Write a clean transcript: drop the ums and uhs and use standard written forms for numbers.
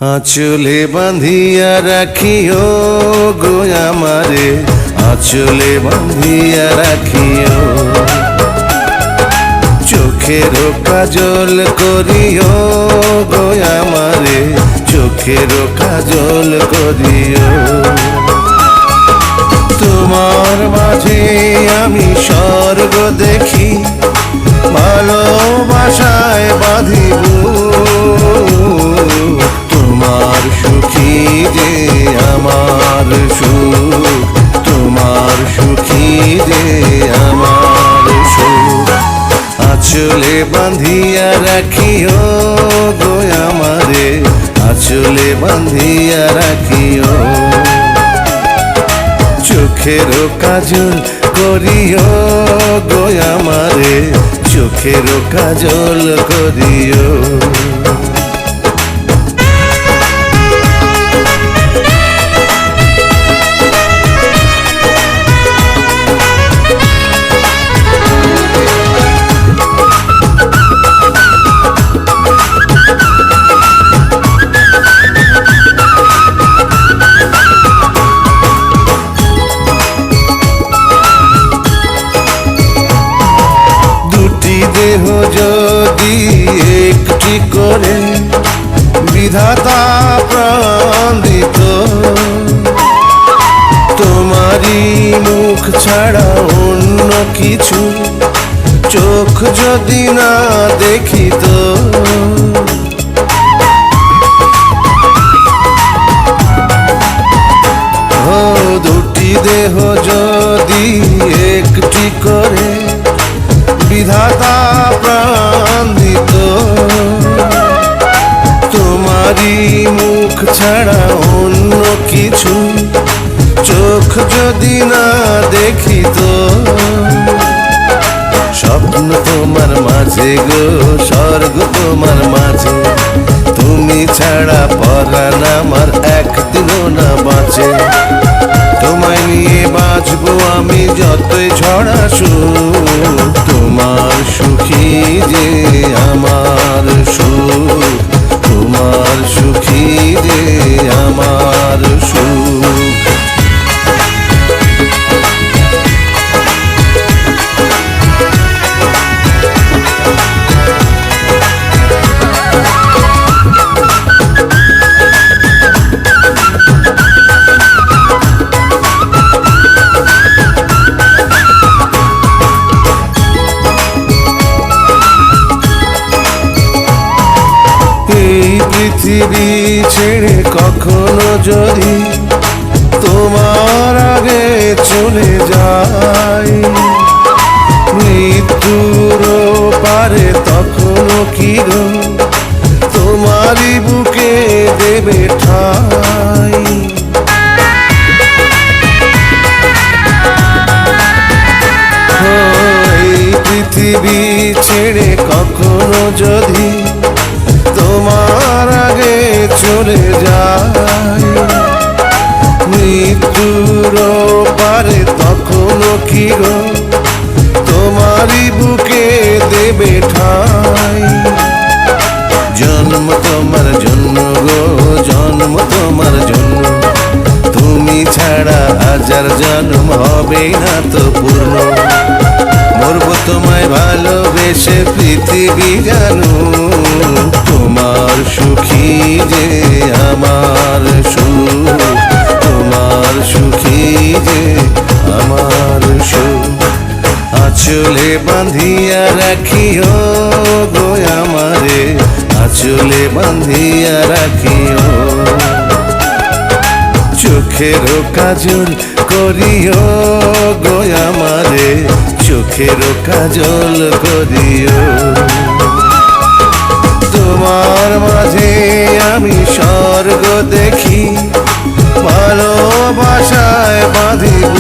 আঁচলে বাঁধিয়া রাখিও গো আমারে, আঁচলে বাঁধিয়া রাখিও। চোখের কাজল করিও গো আমারে, চোখের কাজল করিও। তোমার মাঝে আমি স্বর্গ দেখি, ভালোবাসায় বাঁধিব। তোমার সুখী যে আমার সুখ, তোমার সুখী যে আমার সুখ। আঁচলে বাঁধিয়া রাখিও গো আমারে, আঁচলে বাঁধিয়া রাখিও। চোখের কাজল করিও গো আমারে, চোখের কাজল করিও। দেহ যদি একটি করে বিধাতা প্রাণ দিত, তোমারই মুখ ছাড়া অন্য কিছু চোখ যদি না দেখিত। ও দুটি দেহ যদি একটি করে বিধাতা প্রাণ দিত, তোমারই মুখ ছাড়া অন্য কিছু চোখ যদি না দেখিত। স্বপ্ন তোমার মাঝে গো, স্বর্গ তোমার মাঝে, তুমি ছাড়া পরাণ আমার একদিনও না বাঁচে। তোমায় নিয়ে বাঁচবো আমি যতই ঝড় আসুক, তোমার সুখী যে আমার সুখ, তোমার সুখী যে আমার সুখ। পৃথিবী ছেড়ে কখনো যদি তোমার আগে চলে যাই, মৃত্যুর পারে তখনও কি গো তোমারই বুকে দেবে ঠাই। এই পৃথিবী ছেড়ে কখনো যদি তোমার আগে চলে যায়, মৃত্যুর পারে তখনও কি গো তোমারই বুকে দেবে ঠাই। জন্ম তোমার জন্য গো, জন্ম তোমার জন্য, তুমি ছাড়া হাজার জন্ম হবে না তো পূর্ণ। মরব তোমায় ভালোবেসে পৃথিবী জানো, তোমার সুখী যে আমার সুখ, তোমার সুখী যে আমার সুখ। আঁচলে বাঁধিয়া রাখিও গো আমারে, আঁচলে বাঁধিয়া রাখিও। চোখের কাজল করিও গো আমারে, চোখের কাজল করিও। তোমার মাঝে আমি স্বর্গ দেখি, ভালোবাসায় বাঁধিব।